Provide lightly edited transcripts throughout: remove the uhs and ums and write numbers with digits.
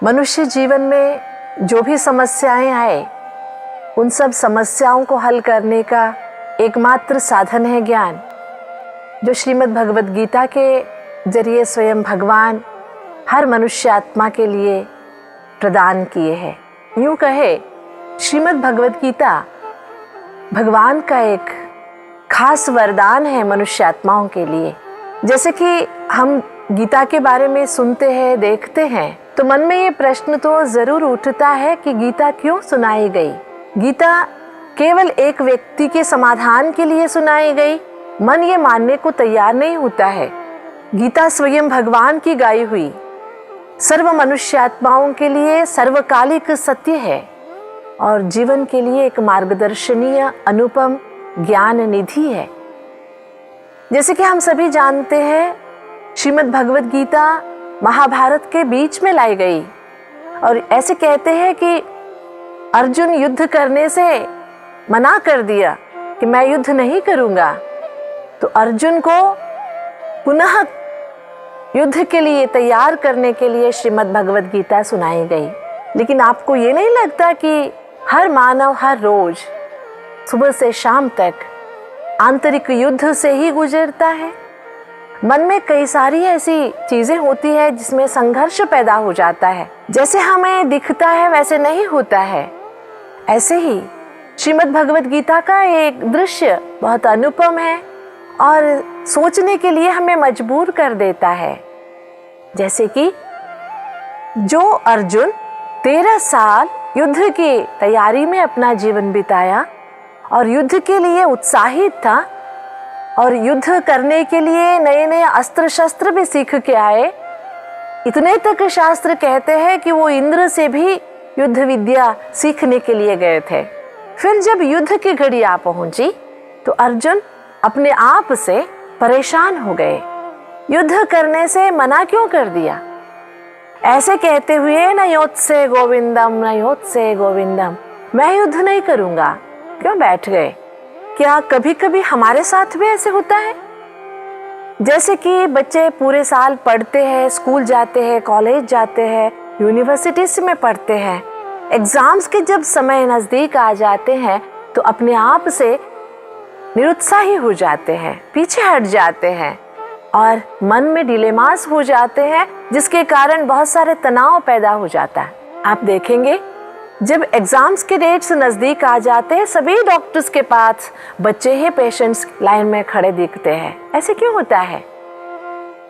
मनुष्य जीवन में जो भी समस्याएं आए, उन सब समस्याओं को हल करने का एकमात्र साधन है ज्ञान, जो श्रीमद् भगवद गीता के जरिए स्वयं भगवान हर मनुष्य आत्मा के लिए प्रदान किए हैं। यूं कहे, श्रीमद् भगवद गीता भगवान का एक खास वरदान है मनुष्य आत्माओं के लिए। जैसे कि हम गीता के बारे में सुनते हैं, देखते हैं, तो मन में ये प्रश्न तो जरूर उठता है कि गीता क्यों सुनाई गई। गीता केवल एक व्यक्ति के समाधान के लिए सुनाई गई, मन ये मानने को तैयार नहीं होता है। गीता स्वयं भगवान की गाई हुई सर्व मनुष्य आत्माओं के लिए सर्वकालिक सत्य है और जीवन के लिए एक मार्गदर्शनीय अनुपम ज्ञान निधि है। जैसे कि हम सभी जानते हैं, श्रीमद् भगवद गीता महाभारत के बीच में लाई गई और ऐसे कहते हैं कि अर्जुन युद्ध करने से मना कर दिया कि मैं युद्ध नहीं करूंगा, तो अर्जुन को पुनः युद्ध के लिए तैयार करने के लिए श्रीमद् भगवद गीता सुनाई गई। लेकिन आपको ये नहीं लगता कि हर मानव हर रोज सुबह से शाम तक आंतरिक युद्ध से ही गुजरता है? मन में कई सारी ऐसी चीजें होती है जिसमें संघर्ष पैदा हो जाता है। जैसे हमें दिखता है वैसे नहीं होता है। ऐसे ही श्रीमद् भगवद गीता का एक दृश्य बहुत अनुपम है और सोचने के लिए हमें मजबूर कर देता है। जैसे कि जो अर्जुन 13 साल युद्ध की तैयारी में अपना जीवन बिताया और युद्ध के लिए उत्साहित था और युद्ध करने के लिए नए नए अस्त्र शस्त्र भी सीख के आए, इतने तक शास्त्र कहते हैं कि वो इंद्र से भी युद्ध विद्या सीखने के लिए गए थे। फिर जब युद्ध की घड़ी आ पहुंची तो अर्जुन अपने आप से परेशान हो गए। युद्ध करने से मना क्यों कर दिया? ऐसे कहते हुए न योत्से गोविंदम न योत्से गोविंदम, मैं युद्ध नहीं करूंगा, क्यों बैठ गए? क्या कभी कभी हमारे साथ भी ऐसे होता है? जैसे कि बच्चे पूरे साल पढ़ते हैं, स्कूल जाते हैं, कॉलेज जाते हैं, यूनिवर्सिटीज में पढ़ते हैं, एग्जाम्स के जब समय नजदीक आ जाते हैं तो अपने आप से निरुत्साही हो जाते हैं, पीछे हट जाते हैं और मन में डिलेमास हो जाते हैं, जिसके कारण बहुत सारे तनाव पैदा हो जाता है। आप देखेंगे जब एग्जाम्स के डेट्स नजदीक आ जाते हैं, सभी डॉक्टर्स के पास बच्चे ही पेशेंट्स लाइन में खड़े दिखते हैं। ऐसे क्यों होता है?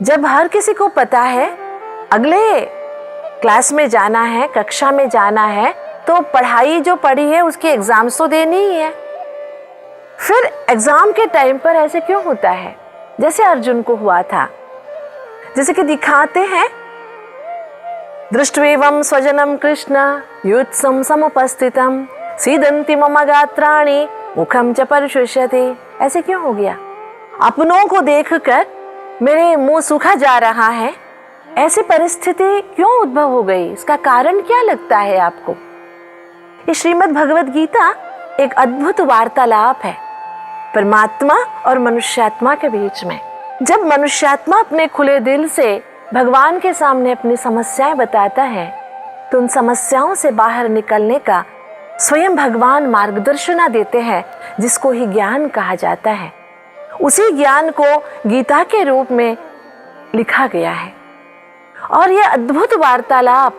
जब हर किसी को पता है अगले क्लास में जाना है, कक्षा में जाना है, तो पढ़ाई जो पढ़ी है उसकी एग्जाम्स तो देनी ही है। फिर एग्जाम के टाइम पर ऐसे क्यों होता है? जैसे अर्जुन को हुआ था, जैसे कि दिखाते हैं, दृष्ट्वेवं स्वजनम कृष्ण युत्सं समुपस्थितम सीदन्ति मम गात्राणि मुखम च परिशुष्यति। ऐसे क्यों हो गया? अपनों को देखकर मेरे मुंह सूखा जा रहा है। ऐसी परिस्थिति क्यों उद्भव हो गई? इसका कारण क्या लगता है आपको? ये श्रीमद् भगवद गीता एक अद्भुत वार्तालाप है परमात्मा और मनुष्यात्मा के बीच में। जब मनुष्यात्मा अपने खुले दिल से भगवान के सामने अपनी समस्याएं बताता है तो उन समस्याओं से बाहर निकलने का स्वयं भगवान मार्गदर्शन देते हैं, जिसको ही ज्ञान कहा जाता है। उसी ज्ञान को गीता के रूप में लिखा गया है और यह अद्भुत वार्तालाप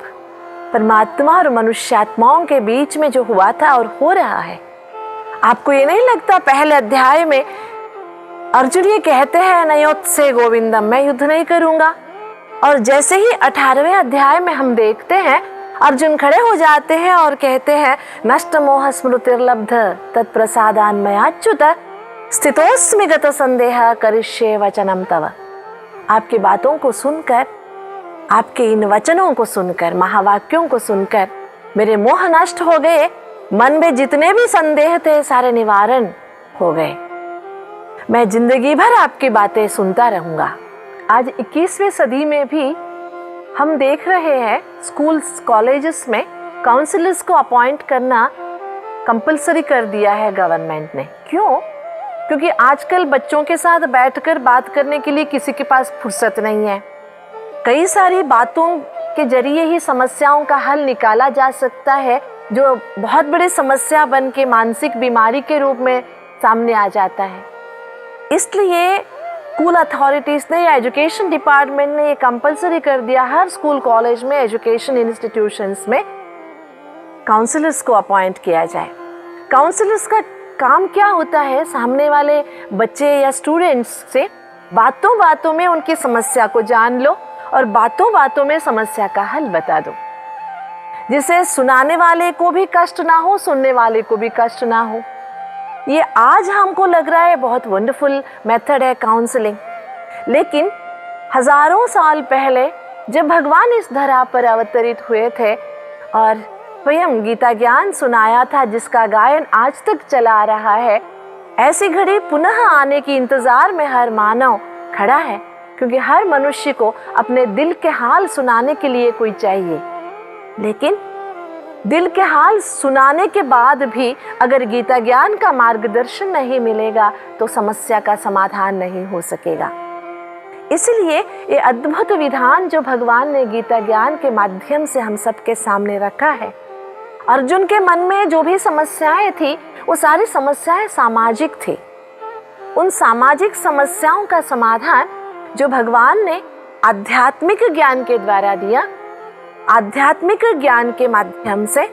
परमात्मा और मनुष्यात्माओं के बीच में जो हुआ था और हो रहा है। आपको ये नहीं लगता पहले अध्याय में अर्जुन ये कहते हैं नयोत्से गोविंदम, मैं युद्ध नहीं करूंगा, और जैसे ही 18वें अध्याय में हम देखते हैं अर्जुन खड़े हो जाते हैं और कहते हैं नष्ट मोह स्मृतिर्लब्ध तत्प्रसादान मयाच्युत स्थितोस्मि गत संदेह करिष्ये वचनम तव। आपकी बातों को सुनकर, आपके इन वचनों को सुनकर, महावाक्यों को सुनकर मेरे मोह नष्ट हो गए, मन में जितने भी संदेह थे सारे निवारण हो गए। मैं जिंदगी भर आपकी बातें सुनता रहूंगा। आज 21वीं सदी में भी हम देख रहे हैं स्कूल्स कॉलेजेस में काउंसलर्स को अपॉइंट करना कंपलसरी कर दिया है गवर्नमेंट ने। क्यों? क्योंकि आजकल बच्चों के साथ बैठकर बात करने के लिए किसी के पास फुर्सत नहीं है। कई सारी बातों के जरिए ही समस्याओं का हल निकाला जा सकता है, जो बहुत बड़ी समस्या बन के मानसिक बीमारी के रूप में सामने आ जाता है। इसलिए स्कूल अथॉरिटीज़ ने या एजुकेशन डिपार्टमेंट ने ये कंपलसरी कर दिया, हर स्कूल कॉलेज में, एजुकेशन इंस्टीट्यूशंस में काउंसलर्स को अपॉइंट किया जाए। काउंसलर्स का काम क्या होता है? सामने वाले बच्चे या स्टूडेंट्स से बातों बातों में उनकी समस्या को जान लो और बातों बातों में समस्या का हल बता दो, जिससे सुनाने वाले को भी कष्ट ना हो, सुनने वाले को भी कष्ट ना हो। ये आज हमको लग रहा है बहुत वंडरफुल मेथड है काउंसलिंग, लेकिन हजारों साल पहले जब भगवान इस धरा पर अवतरित हुए थे और स्वयं गीता ज्ञान सुनाया था, जिसका गायन आज तक चला आ रहा है, ऐसी घड़ी पुनः आने की इंतजार में हर मानव खड़ा है, क्योंकि हर मनुष्य को अपने दिल के हाल सुनाने के लिए कोई चाहिए। लेकिन दिल के हाल सुनाने के बाद भी अगर गीता ज्ञान का मार्गदर्शन नहीं मिलेगा तो समस्या का समाधान नहीं हो सकेगा। इसलिए ये अद्भुत विधान जो भगवान ने गीता ज्ञान के माध्यम से हम सबके सामने रखा है, अर्जुन के मन में जो भी समस्याएं थी वो सारी समस्याएं सामाजिक थी। उन सामाजिक समस्याओं का समाधान जो भगवान ने आध्यात्मिक ज्ञान के द्वारा दिया, आध्यात्मिक ज्ञान के माध्यम से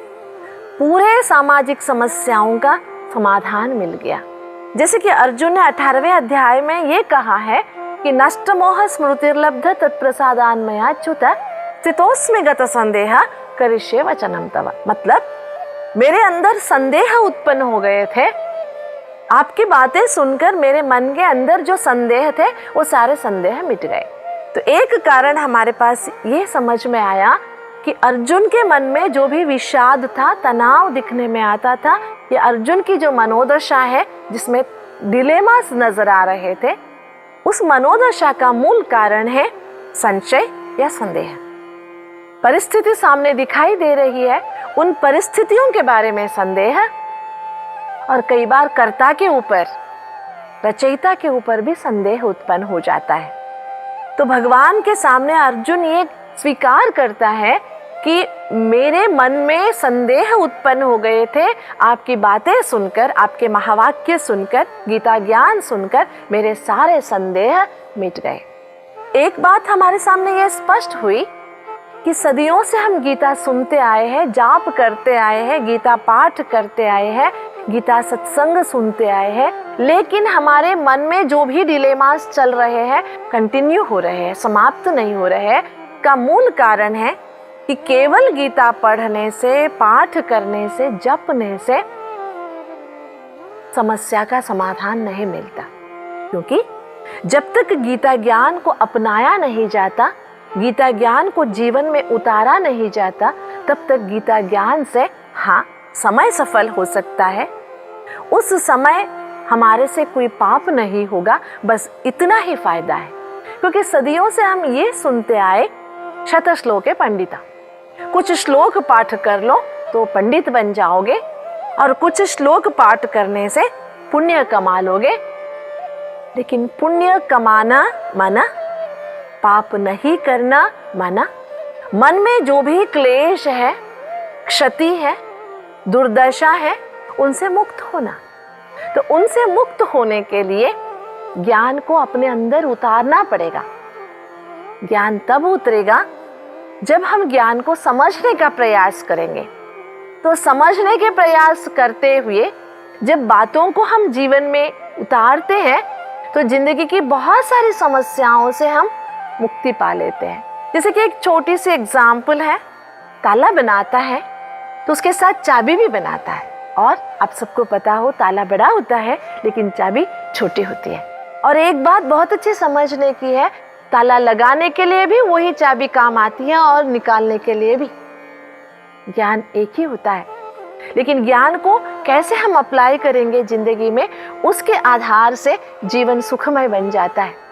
पूरे सामाजिक समस्याओं का समाधान मिल गया। जैसे कि अर्जुन ने 18वें अध्याय में ये कहा है कि नष्ट मोह स्मृतिर्लब्ध तत्प्रसादान मयाच्युत स्थितोस्मि गत संदेह करिष्ये वचनम तव। मतलब मेरे अंदर संदेह उत्पन्न हो गए थे, आपकी बातें सुनकर मेरे मन के अंदर जो संदेह थे वो सारे संदेह मिट गए। तो एक कारण हमारे पास ये समझ में आया कि अर्जुन के मन में जो भी विषाद था, तनाव दिखने में आता था, ये अर्जुन की जो मनोदशा है जिसमें डिलेमास नजर आ रहे थे, उस मनोदशा का मूल कारण है संशय या संदेह। परिस्थिति सामने दिखाई दे रही है, उन परिस्थितियों के बारे में संदेह, और कई बार कर्ता के ऊपर, रचयिता के ऊपर भी संदेह उत्पन्न हो जाता है। तो भगवान के सामने अर्जुन ये स्वीकार करता है कि मेरे मन में संदेह उत्पन्न हो गए थे, आपकी बातें सुनकर, आपके महावाक्य सुनकर, गीता ज्ञान सुनकर मेरे सारे संदेह मिट गए। एक बात हमारे सामने यह स्पष्ट हुई कि सदियों से हम गीता सुनते आए हैं, जाप करते आए हैं, गीता पाठ करते आए हैं, गीता सत्संग सुनते आए हैं, लेकिन हमारे मन में जो भी डिलेमास चल रहे हैं, कंटिन्यू हो रहे हैं, समाप्त नहीं हो रहे हैं, का मूल कारण है कि केवल गीता पढ़ने से, पाठ करने से, जपने से समस्या का समाधान नहीं मिलता। क्योंकि जब तक गीता ज्ञान को अपनाया नहीं जाता, गीता ज्ञान को जीवन में उतारा नहीं जाता, तब तक गीता ज्ञान से हाँ समय सफल हो सकता है, उस समय हमारे से कोई पाप नहीं होगा, बस इतना ही फायदा है। क्योंकि सदियों से हम ये सुनते आए, शत श्लोके पंडिता, कुछ श्लोक पाठ कर लो तो पंडित बन जाओगे, और कुछ श्लोक पाठ करने से पुण्य कमा लोगे। लेकिन पुण्य कमाना माना, पाप नहीं करना माना, मन में जो भी क्लेश है, क्षति है, दुर्दशा है, उनसे मुक्त होना। तो उनसे मुक्त होने के लिए ज्ञान को अपने अंदर उतारना पड़ेगा। ज्ञान तब उतरेगा जब हम ज्ञान को समझने का प्रयास करेंगे। तो समझने के प्रयास करते हुए जब बातों को हम जीवन में उतारते हैं तो जिंदगी की बहुत सारी समस्याओं से हम मुक्ति पा लेते हैं। जैसे कि एक छोटी सी एग्जाम्पल है, ताला बनाता है तो उसके साथ चाबी भी बनाता है, और आप सबको पता हो ताला बड़ा होता है लेकिन चाबी छोटी होती है। और एक बात बहुत अच्छी समझने की है, ताला लगाने के लिए भी वही चाबी काम आती है और निकालने के लिए भी। ज्ञान एक ही होता है, लेकिन ज्ञान को कैसे हम अप्लाई करेंगे जिंदगी में, उसके आधार से जीवन सुखमय बन जाता है।